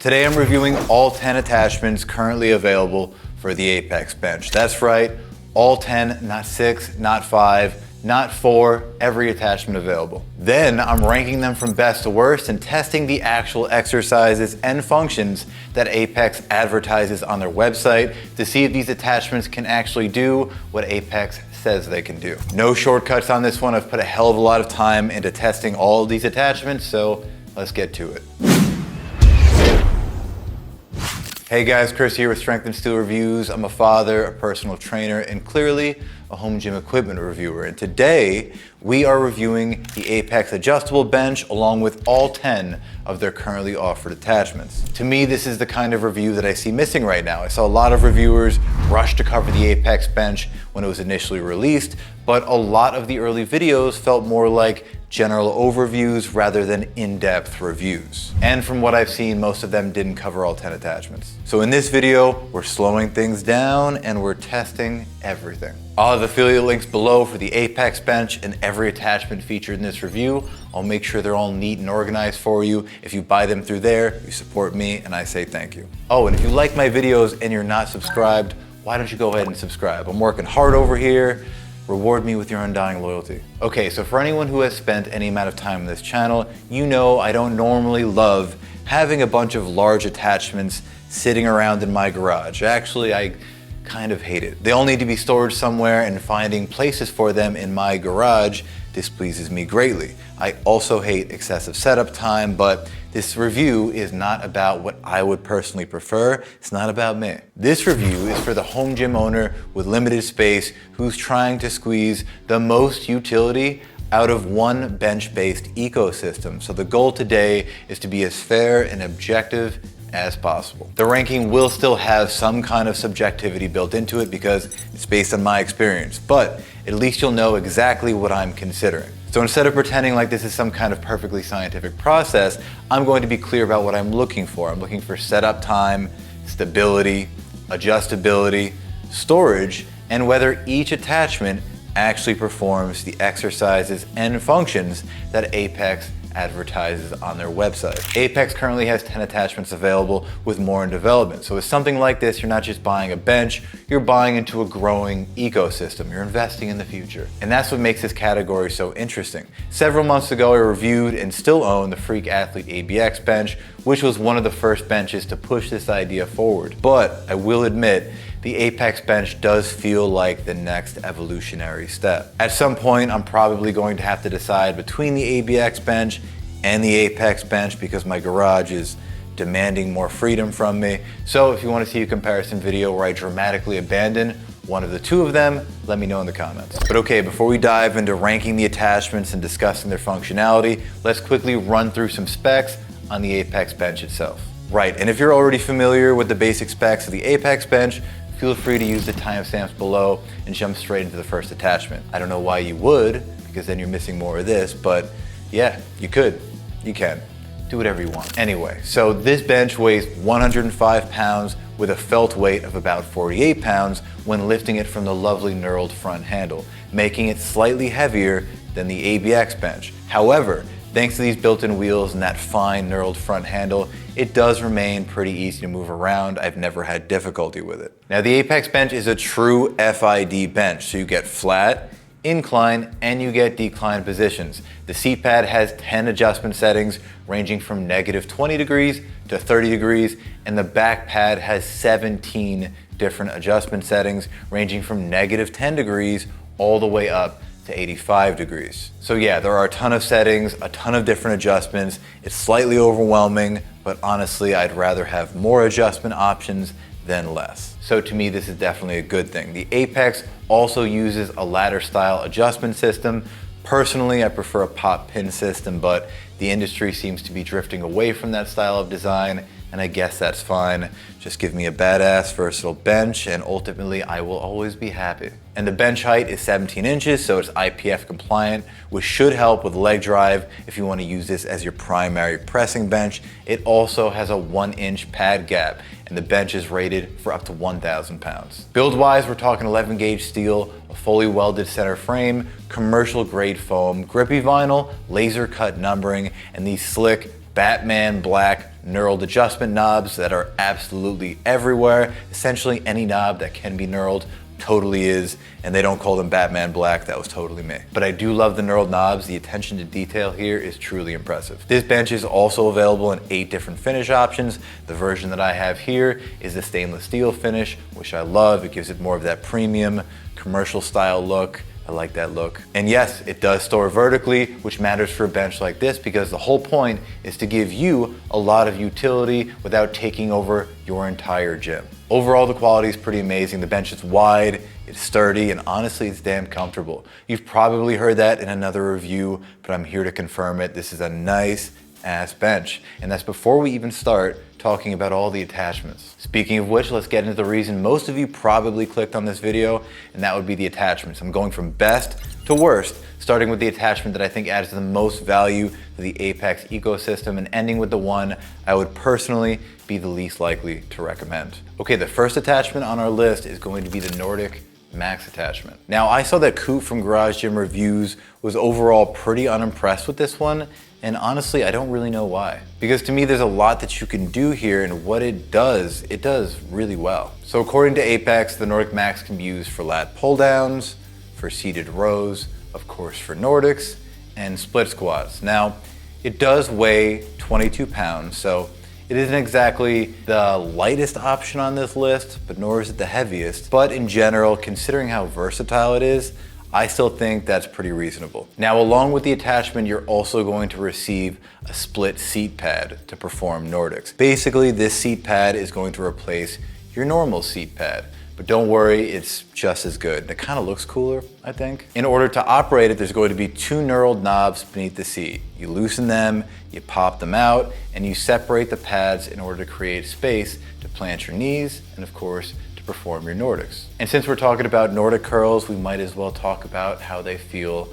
Today I'm reviewing all 10 attachments currently available for the Apex bench. That's right, all 10, not 6, not 5, not 4, every attachment available. Then I'm ranking them from best to worst and testing the actual exercises and functions that Apex advertises on their website to see if these attachments can actually do what Apex says they can do. No shortcuts on this one. I've put a hell of a lot of time into testing all of these attachments, so let's get to it. Hey guys, Chris here with Strength and Steel Reviews. I'm a father, a personal trainer, and clearly a home gym equipment reviewer. And today we are reviewing the Apex adjustable bench along with all 10 of their currently offered attachments. To me, this is the kind of review that I see missing right now. I saw a lot of reviewers rush to cover the Apex bench when it was initially released, but a lot of the early videos felt more like general overviews rather than in-depth reviews. And from what I've seen, most of them didn't cover all 10 attachments. So in this video, we're slowing things down and we're testing everything. I'll have affiliate links below for the Apex bench and every attachment featured in this review. I'll make sure they're all neat and organized for you. If you buy them through there, you support me and I say thank you. Oh, and if you like my videos and you're not subscribed, why don't you go ahead and subscribe? I'm working hard over here. Reward me with your undying loyalty. Okay, so for anyone who has spent any amount of time on this channel, you know I don't normally love having a bunch of large attachments sitting around in my garage. Actually, I kind of hate it. They all need to be stored somewhere, and finding places for them in my garage displeases me greatly. I also hate excessive setup time, but this review is not about what I would personally prefer. It's not about me. This review is for the home gym owner with limited space who's trying to squeeze the most utility out of one bench-based ecosystem. So the goal today is to be as fair and objective as possible. The ranking will still have some kind of subjectivity built into it because it's based on my experience, but at least you'll know exactly what I'm considering. So instead of pretending like this is some kind of perfectly scientific process, I'm going to be clear about what I'm looking for. I'm looking for setup time, stability, adjustability, storage, and whether each attachment actually performs the exercises and functions that Apex advertises on their website. Apex currently has 10 attachments available with more in development. So with something like this, you're not just buying a bench, you're buying into a growing ecosystem. You're investing in the future. And that's what makes this category so interesting. Several months ago, I reviewed and still own the Freak Athlete ABX bench, which was one of the first benches to push this idea forward. But I will admit, the Apex bench does feel like the next evolutionary step. At some point, I'm probably going to have to decide between the ABX bench and the Apex bench because my garage is demanding more freedom from me. So if you want to see a comparison video where I dramatically abandon one of the two of them, let me know in the comments. But okay, before we dive into ranking the attachments and discussing their functionality, let's quickly run through some specs on the Apex bench itself. Right, and if you're already familiar with the basic specs of the Apex bench, feel free to use the timestamps below and jump straight into the first attachment. I don't know why you would, because then you're missing more of this, but yeah, you could, you can. Do whatever you want. Anyway, so this bench weighs 105 pounds with a felt weight of about 48 pounds when lifting it from the lovely knurled front handle, making it slightly heavier than the ABX bench. However, thanks to these built-in wheels and that fine knurled front handle, it does remain pretty easy to move around. I've never had difficulty with it. Now the Apex bench is a true FID bench, so you get flat, incline, and you get decline positions. The seat pad has 10 adjustment settings ranging from -20 degrees to 30 degrees, and the back pad has 17 different adjustment settings ranging from -10 degrees all the way up to 85 degrees. So yeah, there are a ton of settings, a ton of different adjustments. It's slightly overwhelming, but honestly, I'd rather have more adjustment options than less. So to me, this is definitely a good thing. The Apex also uses a ladder style adjustment system. Personally, I prefer a pop pin system, but the industry seems to be drifting away from that style of design, and I guess that's fine. Just give me a badass, versatile bench, and ultimately I will always be happy. And the bench height is 17 inches, so it's IPF compliant, which should help with leg drive if you want to use this as your primary pressing bench. It also has a 1-inch pad gap, and the bench is rated for up to 1,000 pounds. Build-wise, we're talking 11 gauge steel, a fully welded center frame, commercial grade foam, grippy vinyl, laser cut numbering, and these slick Batman black knurled adjustment knobs that are absolutely everywhere. Essentially any knob that can be knurled totally is, and they don't call them Batman Black. That was totally me. But I do love the knurled knobs. The attention to detail here is truly impressive. This bench is also available in 8 different finish options. The version that I have here is the stainless steel finish, which I love. It gives it more of that premium commercial style look. I like that look. And yes, it does store vertically, which matters for a bench like this because the whole point is to give you a lot of utility without taking over your entire gym. Overall, the quality is pretty amazing. The bench is wide, it's sturdy, and honestly, it's damn comfortable. You've probably heard that in another review, but I'm here to confirm it. This is a nice ass bench. And that's before we even start talking about all the attachments. Speaking of which, let's get into the reason most of you probably clicked on this video, and that would be the attachments. I'm going from best to worst, starting with the attachment that I think adds the most value to the Apex ecosystem and ending with the one I would personally be the least likely to recommend. Okay, the first attachment on our list is going to be the Nordic Max attachment. Now, I saw that Coop from Garage Gym Reviews was overall pretty unimpressed with this one, and honestly, I don't really know why. Because to me, there's a lot that you can do here, and what it does really well. So according to Apex, the Nordic Max can be used for lat pull downs, for seated rows, of course for Nordics, and split squats. Now, it does weigh 22 pounds, so it isn't exactly the lightest option on this list, but nor is it the heaviest. But in general, considering how versatile it is, I still think that's pretty reasonable. Now, along with the attachment, you're also going to receive a split seat pad to perform Nordics. Basically, this seat pad is going to replace your normal seat pad. But don't worry, it's just as good. It kind of looks cooler, I think. In order to operate it, there's going to be 2 knurled knobs beneath the seat. You loosen them, you pop them out, and you separate the pads in order to create space to plant your knees and, of course, to perform your Nordics. And since we're talking about Nordic curls, we might as well talk about how they feel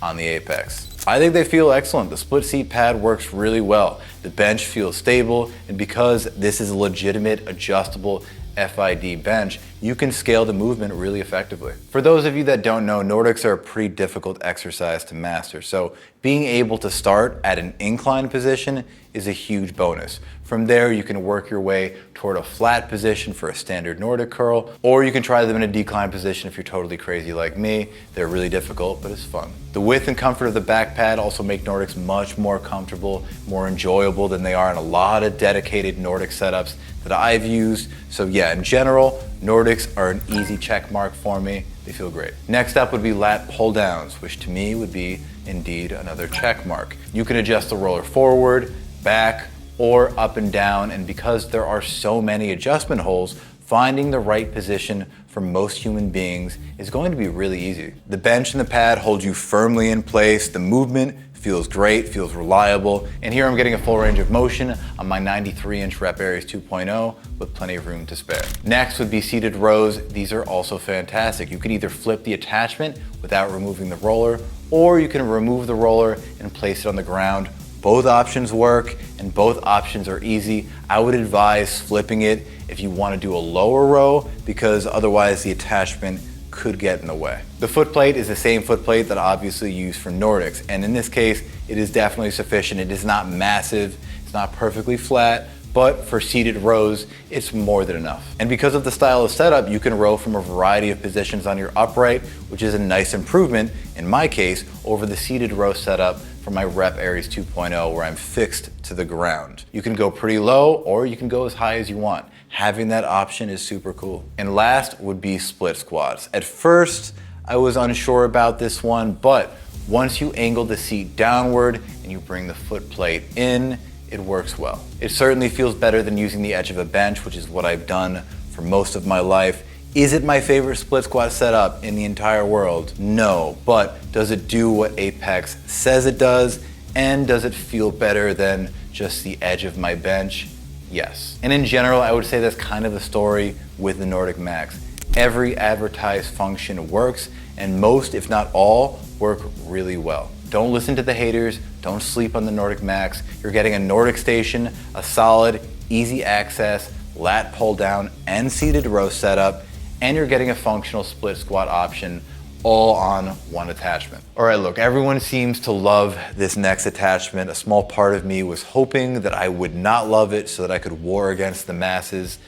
on the Apex. I think they feel excellent. The split seat pad works really well. The bench feels stable, and because this is a legitimate adjustable FID bench, you can scale the movement really effectively. For those of you that don't know, Nordics are a pretty difficult exercise to master, so being able to start at an incline position is a huge bonus. From there, you can work your way toward a flat position for a standard Nordic curl, or you can try them in a decline position if you're totally crazy like me. They're really difficult, but it's fun. The width and comfort of the back pad also make Nordics much more comfortable, more enjoyable than they are in a lot of dedicated Nordic setups that I've used. So yeah, in general, Nordics are an easy check mark for me. They feel great. Next up would be lat pull downs, which to me would be indeed another check mark. You can adjust the roller forward, back, or up and down, and because there are so many adjustment holes, finding the right position for most human beings is going to be really easy. The bench and the pad hold you firmly in place. The movement feels great, feels reliable, and here I'm getting a full range of motion on my 93-inch Rep Aries 2.0 with plenty of room to spare. Next would be seated rows. These are also fantastic. You can either flip the attachment without removing the roller, or you can remove the roller and place it on the ground. Both options work, and both options are easy. I would advise flipping it if you want to do a lower row, because otherwise the attachment could get in the way. The foot plate is the same foot plate that I obviously use for Nordics, and in this case, it is definitely sufficient. It is not massive, it's not perfectly flat, but for seated rows, it's more than enough. And because of the style of setup, you can row from a variety of positions on your upright, which is a nice improvement, in my case, over the seated row setup for my Rep Aries 2.0 where I'm fixed to the ground. You can go pretty low or you can go as high as you want. Having that option is super cool. And last would be split squats. At first, I was unsure about this one, but once you angle the seat downward and you bring the foot plate in, it works well. It certainly feels better than using the edge of a bench, which is what I've done for most of my life. Is it my favorite split squat setup in the entire world? No, but does it do what Apex says it does? And does it feel better than just the edge of my bench? Yes. And in general, I would say that's kind of the story with the Nordic Max. Every advertised function works, and most, if not all, work really well. Don't listen to the haters, don't sleep on the Nordic Max. You're getting a Nordic station, a solid, easy access, lat pull down, and seated row setup, and you're getting a functional split squat option, all on one attachment. All right, look, everyone seems to love this next attachment. A small part of me was hoping that I would not love it so that I could war against the masses,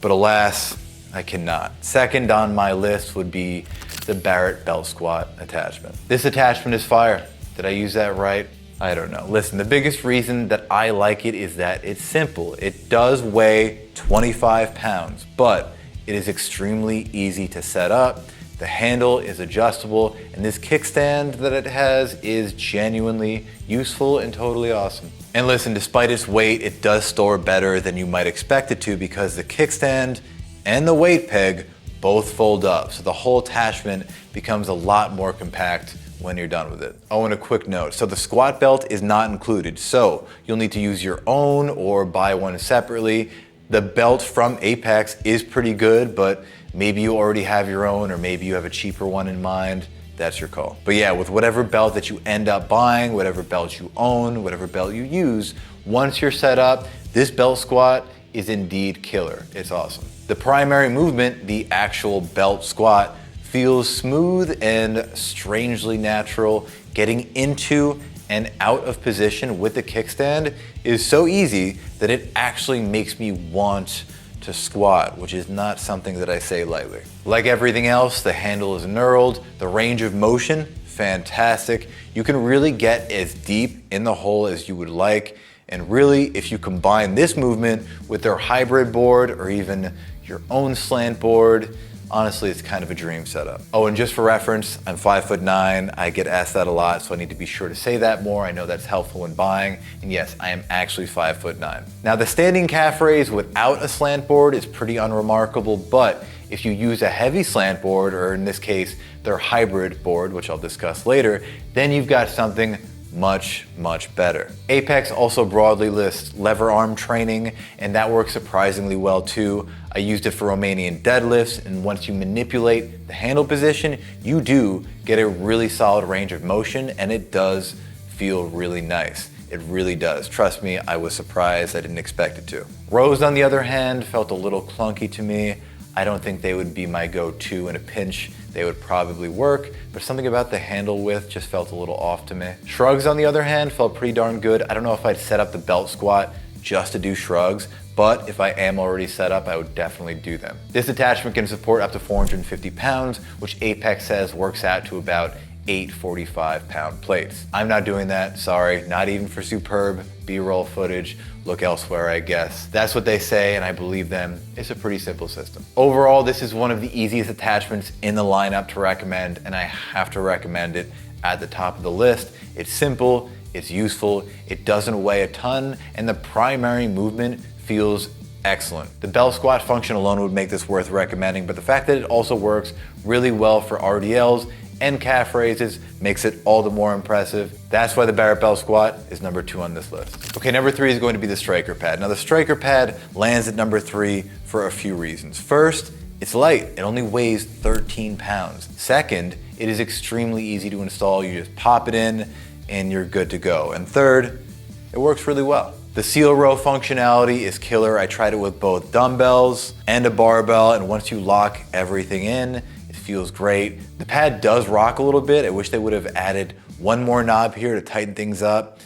but alas, I cannot. Second on my list would be the Barrett belt squat attachment. This attachment is fire. Did I use that right? I don't know. Listen, the biggest reason that I like it is that it's simple. It does weigh 25 pounds, but it is extremely easy to set up. The handle is adjustable, and this kickstand that it has is genuinely useful and totally awesome. And listen, despite its weight, it does store better than you might expect it to because the kickstand and the weight peg both fold up, so the whole attachment becomes a lot more compact when you're done with it. Oh, and a quick note. So the squat belt is not included, so you'll need to use your own or buy one separately. The belt from Apex is pretty good, but maybe you already have your own or maybe you have a cheaper one in mind. That's your call. But yeah, with whatever belt that you end up buying, whatever belt you own, whatever belt you use, once you're set up, this belt squat is indeed killer. It's awesome. The primary movement, the actual belt squat, feels smooth and strangely natural. Getting into and out of position with the kickstand is so easy that it actually makes me want to squat, which is not something that I say lightly. Like everything else, the handle is knurled, the range of motion, fantastic. You can really get as deep in the hole as you would like. And really, if you combine this movement with their hybrid board or even your own slant board, honestly, it's kind of a dream setup. Oh, and just for reference, I'm 5'9". I get asked that a lot, so I need to be sure to say that more. I know that's helpful when buying. And yes, I am actually 5'9". Now, the standing calf raise without a slant board is pretty unremarkable, but if you use a heavy slant board, or in this case, their hybrid board, which I'll discuss later, then you've got something much, much better. Apex also broadly lists lever arm training, and that works surprisingly well too. I used it for Romanian deadlifts, and once you manipulate the handle position, you do get a really solid range of motion, and it does feel really nice. It really does. Trust me, I was surprised. I didn't expect it to. Rows, on the other hand, felt a little clunky to me. I don't think they would be my go-to in a pinch. They would probably work, but something about the handle width just felt a little off to me. Shrugs, on the other hand, felt pretty darn good. I don't know if I'd set up the belt squat just to do shrugs, but if I am already set up, I would definitely do them. This attachment can support up to 450 pounds, which Apex says works out to about 8 45-pound plates. I'm not doing that, sorry, not even for superb B-roll footage. Look elsewhere, I guess. That's what they say, and I believe them. It's a pretty simple system. Overall, this is one of the easiest attachments in the lineup to recommend, and I have to recommend it at the top of the list. It's simple, it's useful, it doesn't weigh a ton, and the primary movement feels excellent. The belt squat function alone would make this worth recommending, but the fact that it also works really well for RDLs and calf raises makes it all the more impressive. That's why the Barrett belt squat is number 2 on this list. Okay, number 3 is going to be the striker pad. Now the striker pad lands at number 3 for a few reasons. First, it's light. It only weighs 13 pounds. Second, it is extremely easy to install. You just pop it in and you're good to go. And third, it works really well. The seal row functionality is killer. I tried it with both dumbbells and a barbell, and once you lock everything in, it feels great. The pad does rock a little bit. I wish they would have added one more knob here to tighten things up,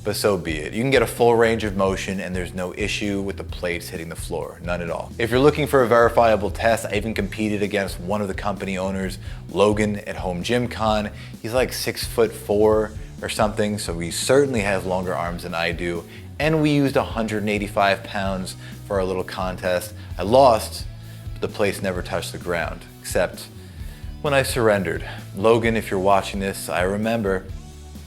but so be it. You can get a full range of motion and there's no issue with the plates hitting the floor, none at all. If you're looking for a verifiable test, I even competed against one of the company owners, Logan, at Home Gym Con. He's like 6'4" or something, so he certainly has longer arms than I do. And we used 185 pounds for our little contest. I lost, but the plates never touched the ground, except when I surrendered. Logan, if you're watching this, I remember,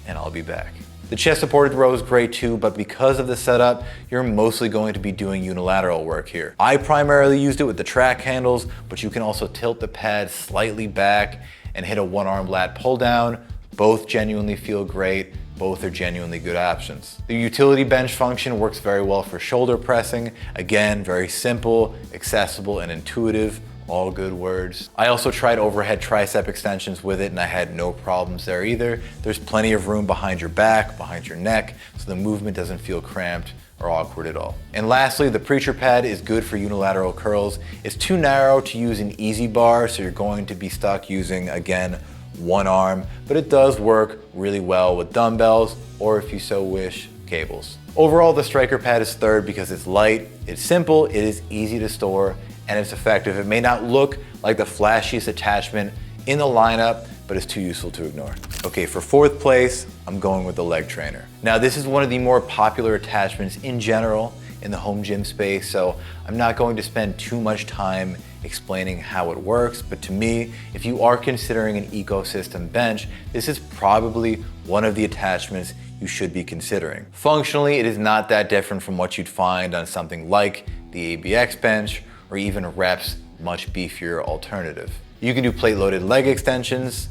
and I'll be back. The chest supported row is great too, but because of the setup, you're mostly going to be doing unilateral work here. I primarily used it with the track handles, but you can also tilt the pad slightly back and hit a one-arm lat pull down. Both genuinely feel great. Both are genuinely good options. The utility bench function works very well for shoulder pressing. Again, very simple, accessible, and intuitive. All good words. I also tried overhead tricep extensions with it and I had no problems there either. There's plenty of room behind your back, behind your neck, so the movement doesn't feel cramped or awkward at all. And lastly, the preacher pad is good for unilateral curls. It's too narrow to use an easy bar, so you're going to be stuck using, again, one arm, but it does work really well with dumbbells or, if you so wish, cables. Overall, the striker pad is third because it's light, it's simple, it is easy to store, and it's effective. It may not look like the flashiest attachment in the lineup, but it's too useful to ignore. Okay, for fourth place, I'm going with the leg trainer. Now, this is one of the more popular attachments in general in the home gym space, so I'm not going to spend too much time explaining how it works, but to me, if you are considering an ecosystem bench, this is probably one of the attachments you should be considering. Functionally, it is not that different from what you'd find on something like the ABX bench or even Rep's much beefier alternative. You can do plate-loaded leg extensions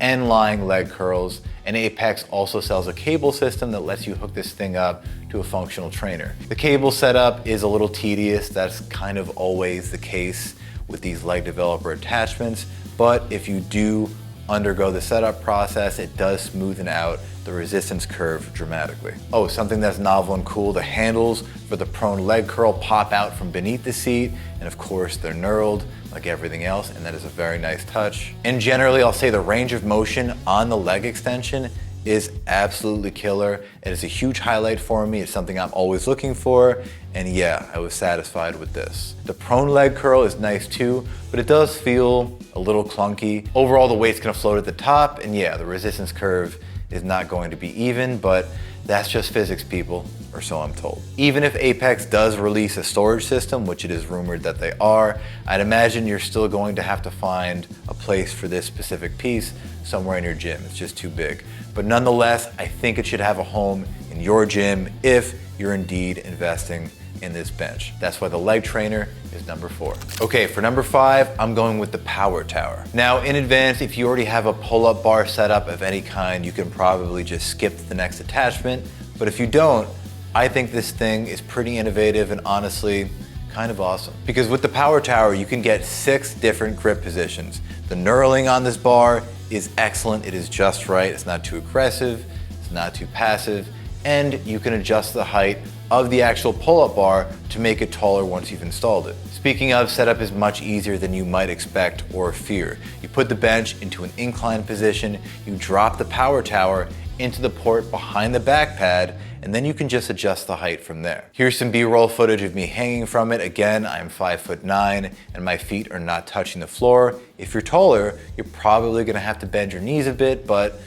and lying leg curls, and Apex also sells a cable system that lets you hook this thing up to a functional trainer. The cable setup is a little tedious. That's kind of always the case with these leg developer attachments, but if you do undergo the setup process, it does smoothen out the resistance curve dramatically. Oh, something that's novel and cool, the handles for the prone leg curl pop out from beneath the seat, and of course they're knurled like everything else, and that is a very nice touch. And generally, I'll say the range of motion on the leg extension is absolutely killer. It is a huge highlight for me. It's something I'm always looking for, and yeah, I was satisfied with this. The prone leg curl is nice too, but it does feel a little clunky. Overall, the weight's gonna float at the top, and yeah, the resistance curve is not going to be even, but that's just physics, people, or so I'm told. Even if Apex does release a storage system, which it is rumored that they are, I'd imagine you're still going to have to find a place for this specific piece somewhere in your gym. It's just too big. But nonetheless, I think it should have a home in your gym if you're indeed investing in this bench. That's why the leg trainer is number 4. Okay, for number 5, I'm going with the power tower. Now, in advance, if you already have a pull-up bar setup of any kind, you can probably just skip to the next attachment. But if you don't, I think this thing is pretty innovative and honestly, kind of awesome. Because with the power tower, you can get 6 different grip positions. The knurling on this bar is excellent. It is just right. It's not too aggressive, it's not too passive, and you can adjust the height of the actual pull-up bar to make it taller once you've installed it. Speaking of, setup is much easier than you might expect or fear. You put the bench into an inclined position, you drop the power tower into the port behind the back pad, and then you can just adjust the height from there. Here's some B-roll footage of me hanging from it. Again, I'm 5'9", and my feet are not touching the floor. If you're taller, you're probably gonna have to bend your knees a bit, but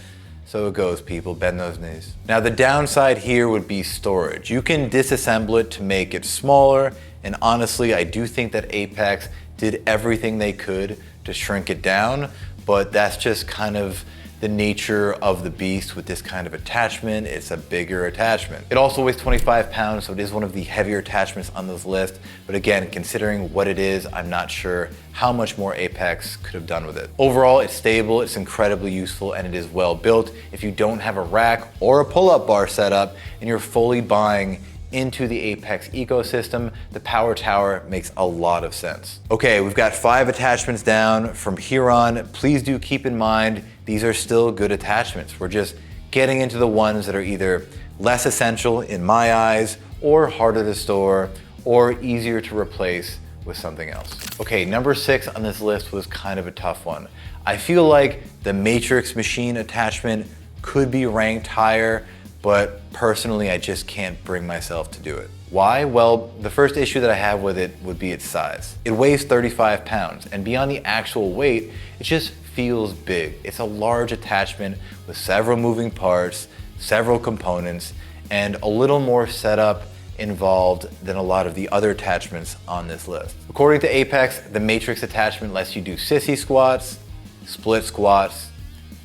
so it goes, people, bend those knees. Now, the downside here would be storage. You can disassemble it to make it smaller, and honestly, I do think that Apex did everything they could to shrink it down, but that's just kind of the nature of the beast with this kind of attachment. It's a bigger attachment. It also weighs 25 pounds, so it is one of the heavier attachments on this list. But again, considering what it is, I'm not sure how much more Apex could have done with it. Overall, it's stable, it's incredibly useful, and it is well built. If you don't have a rack or a pull-up bar setup and you're fully buying into the Apex ecosystem, the power tower makes a lot of sense. Okay, we've got 5 attachments down. From here on, please do keep in mind, these are still good attachments. We're just getting into the ones that are either less essential in my eyes, or harder to store, or easier to replace with something else. Okay, number 6 on this list was kind of a tough one. I feel like the Matrix machine attachment could be ranked higher, but personally, I just can't bring myself to do it. Why? Well, the first issue that I have with it would be its size. It weighs 35 pounds, and beyond the actual weight, it just feels big. It's a large attachment with several moving parts, several components, and a little more setup involved than a lot of the other attachments on this list. According to Apex, the Matrix attachment lets you do sissy squats, split squats,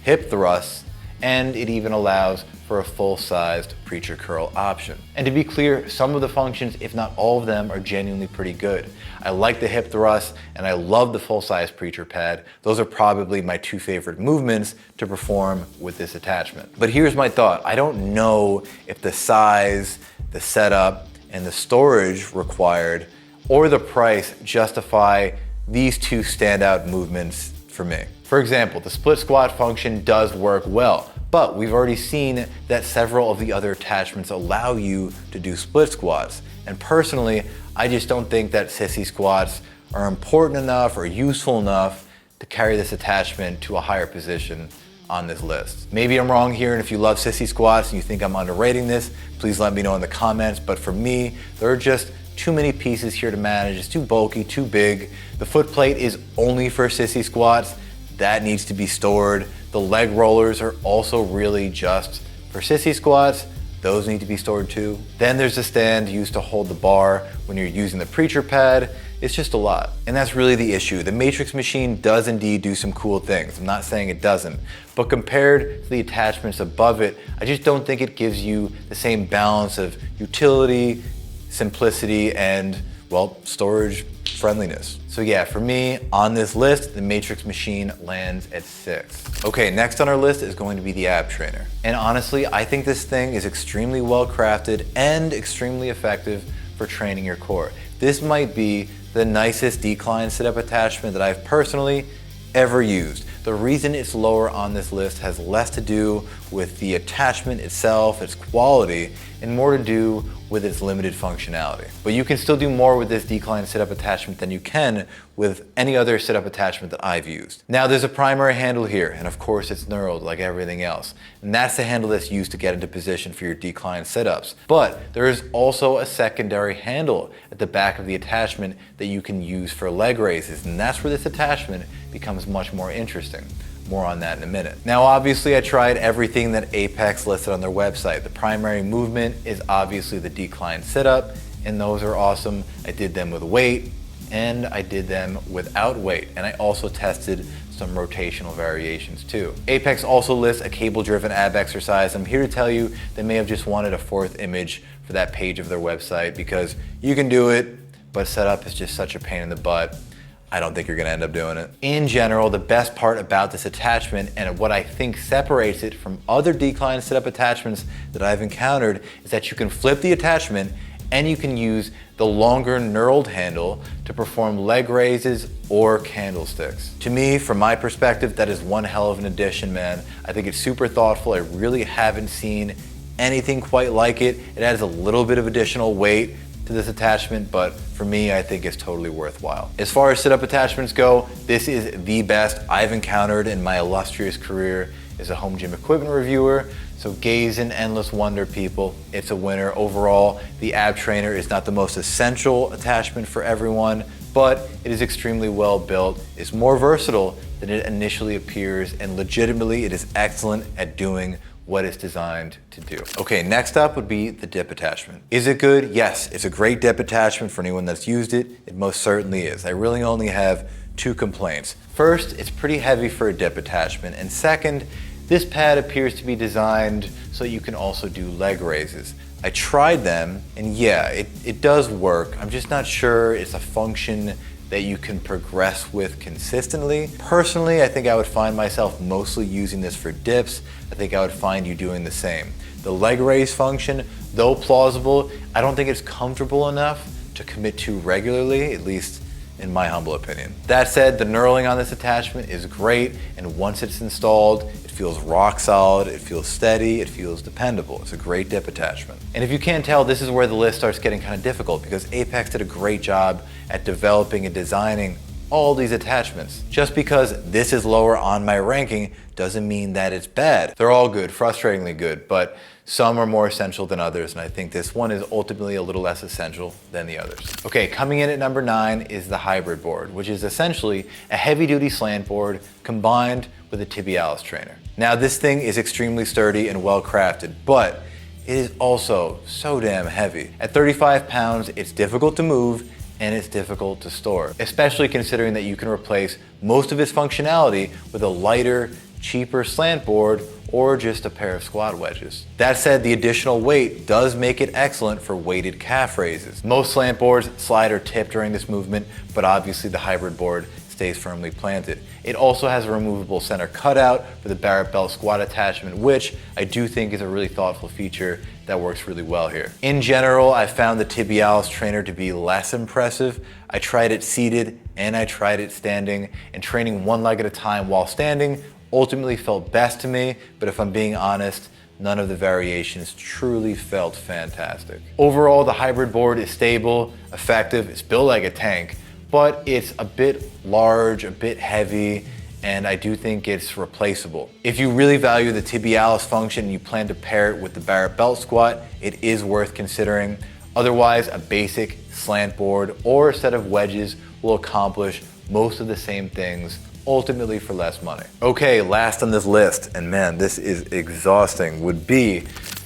hip thrusts, and it even allows for a full-sized preacher curl option. And to be clear, some of the functions, if not all of them, are genuinely pretty good. I like the hip thrust, and I love the full-size preacher pad. Those are probably my 2 favorite movements to perform with this attachment. But here's my thought. I don't know if the size, the setup, and the storage required, or the price justify these 2 standout movements for me. For example, the split squat function does work well, but we've already seen that several of the other attachments allow you to do split squats. And personally, I just don't think that sissy squats are important enough or useful enough to carry this attachment to a higher position on this list. Maybe I'm wrong here, and if you love sissy squats and you think I'm underrating this, please let me know in the comments. But for me, there are just too many pieces here to manage. It's too bulky, too big. The foot plate is only for sissy squats. That needs to be stored. The leg rollers are also really just for sissy squats. Those need to be stored too. Then there's the stand used to hold the bar when you're using the preacher pad. It's just a lot. And that's really the issue. The Matrix machine does indeed do some cool things. I'm not saying it doesn't, but compared to the attachments above it, I just don't think it gives you the same balance of utility, simplicity, and, well, storage friendliness. So yeah, for me, on this list, the Matrix machine lands at 6. Okay, next on our list is going to be the ab trainer. And honestly, I think this thing is extremely well crafted and extremely effective for training your core. This might be the nicest decline sit-up attachment that I've personally ever used. The reason it's lower on this list has less to do with the attachment itself, its quality, and more to do with its limited functionality. But you can still do more with this decline sit-up attachment than you can with any other sit-up attachment that I've used. Now there's a primary handle here, and of course it's knurled like everything else. And that's the handle that's used to get into position for your decline sit-ups. But there is also a secondary handle at the back of the attachment that you can use for leg raises, and that's where this attachment becomes much more interesting. More on that in a minute. Now, obviously, I tried everything that Apex listed on their website. The primary movement is obviously the decline sit-up, and those are awesome. I did them with weight, and I did them without weight, and I also tested some rotational variations too. Apex also lists a cable-driven ab exercise. I'm here to tell you they may have just wanted a 4th image for that page of their website because you can do it, but setup is just such a pain in the butt. I don't think you're gonna end up doing it. In general, the best part about this attachment and what I think separates it from other decline sit-up attachments that I've encountered is that you can flip the attachment and you can use the longer knurled handle to perform leg raises or candlesticks. To me, from my perspective, that is one hell of an addition, man. I think it's super thoughtful. I really haven't seen anything quite like it. It adds a little bit of additional weight to this attachment, but for me, I think it's totally worthwhile. As far as sit-up attachments go, this is the best I've encountered in my illustrious career as a home gym equipment reviewer. So gaze in endless wonder, people. It's a winner. Overall, the ab trainer is not the most essential attachment for everyone, but it is extremely well built. It's more versatile than it initially appears, and legitimately, it is excellent at doing what it's designed to do. Okay, next up would be the dip attachment. Is it good? Yes, it's a great dip attachment for anyone that's used it. It most certainly is. I really only have 2 complaints. First, it's pretty heavy for a dip attachment, and second, this pad appears to be designed so you can also do leg raises. I tried them, and yeah, it does work. I'm just not sure it's a function that you can progress with consistently. Personally, I think I would find myself mostly using this for dips. I think I would find you doing the same. The leg raise function, though plausible, I don't think it's comfortable enough to commit to regularly, at least in my humble opinion. That said, the knurling on this attachment is great, and once it's installed, it feels rock solid, it feels steady, it feels dependable. It's a great dip attachment. And if you can't tell, this is where the list starts getting kind of difficult because Apex did a great job at developing and designing all these attachments. Just because this is lower on my ranking doesn't mean that it's bad. They're all good, frustratingly good, but some are more essential than others, and I think this one is ultimately a little less essential than the others. Okay, coming in at number 9 is the hybrid board, which is essentially a heavy-duty slant board combined with a tibialis trainer. Now, this thing is extremely sturdy and well-crafted, but it is also so damn heavy. At 35 pounds, it's difficult to move and it's difficult to store, especially considering that you can replace most of its functionality with a lighter, cheaper slant board or just a pair of squat wedges. That said, the additional weight does make it excellent for weighted calf raises. Most slant boards slide or tip during this movement, but obviously the hybrid board stays firmly planted. It also has a removable center cutout for the Barrett belt squat attachment, which I do think is a really thoughtful feature that works really well here. In general, I found the tibialis trainer to be less impressive. I tried it seated and I tried it standing, and training one leg at a time while standing ultimately felt best to me, but if I'm being honest, none of the variations truly felt fantastic. Overall, the hybrid board is stable, effective, it's built like a tank, but it's a bit large, a bit heavy, and I do think it's replaceable. If you really value the tibialis function and you plan to pair it with the Barrett belt squat, it is worth considering. Otherwise, a basic slant board or a set of wedges will accomplish most of the same things, ultimately for less money. Okay, last on this list, and man, this is exhausting, would be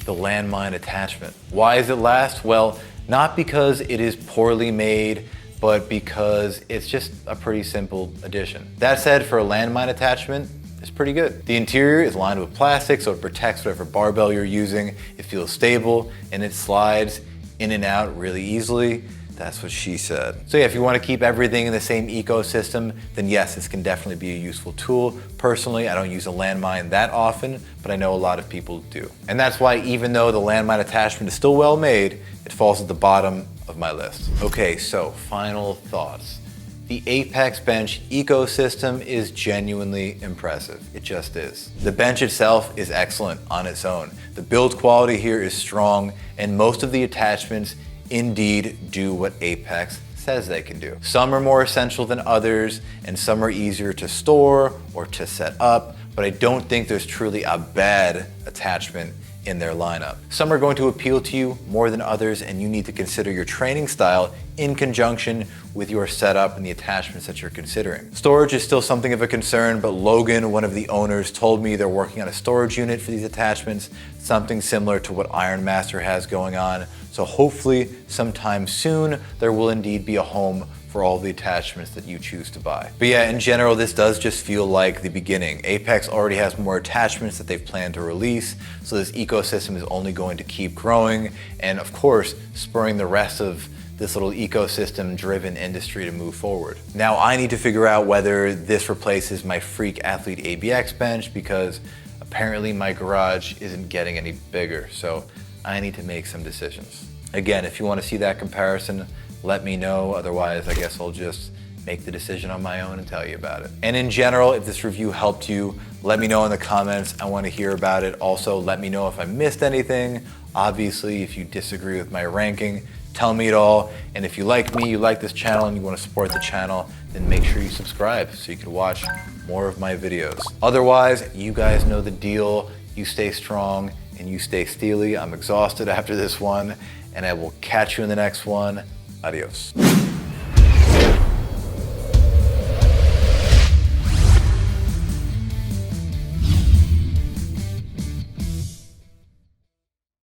the Landmine Attachment. Why is it last? Well, not because it is poorly made, but because it's just a pretty simple addition. That said, for a Landmine Attachment, it's pretty good. The interior is lined with plastic, so it protects whatever barbell you're using. It feels stable, and it slides in and out really easily. That's what she said. So yeah, if you want to keep everything in the same ecosystem, then yes, this can definitely be a useful tool. Personally, I don't use a Landmine that often, but I know a lot of people do. And that's why even though the Landmine Attachment is still well made, it falls at the bottom of my list. Okay, so final thoughts. The Apex bench ecosystem is genuinely impressive. It just is. The bench itself is excellent on its own. The build quality here is strong, and most of the attachments indeed do what Apex says they can do. Some are more essential than others, and some are easier to store or to set up, but I don't think there's truly a bad attachment in their lineup. Some are going to appeal to you more than others, and you need to consider your training style in conjunction with your setup and the attachments that you're considering. Storage is still something of a concern, but Logan, one of the owners, told me they're working on a storage unit for these attachments, something similar to what Iron Master has going on. So hopefully sometime soon, there will indeed be a home for all the attachments that you choose to buy. But yeah, in general, this does just feel like the beginning. Apex already has more attachments that they've planned to release, so this ecosystem is only going to keep growing, and of course, spurring the rest of this little ecosystem-driven industry to move forward. Now I need to figure out whether this replaces my Freak Athlete ABX bench, because apparently my garage isn't getting any bigger, so I need to make some decisions. Again, if you want to see that comparison, let me know. Otherwise, I guess I'll just make the decision on my own and tell you about it. And in general, if this review helped you, let me know in the comments. I want to hear about it. Also, let me know if I missed anything. Obviously, if you disagree with my ranking, tell me it all. And if you like me, you like this channel, and you want to support the channel, then make sure you subscribe so you can watch more of my videos. Otherwise, you guys know the deal. You stay strong and you stay steely. I'm exhausted after this one, and I will catch you in the next one. Adios.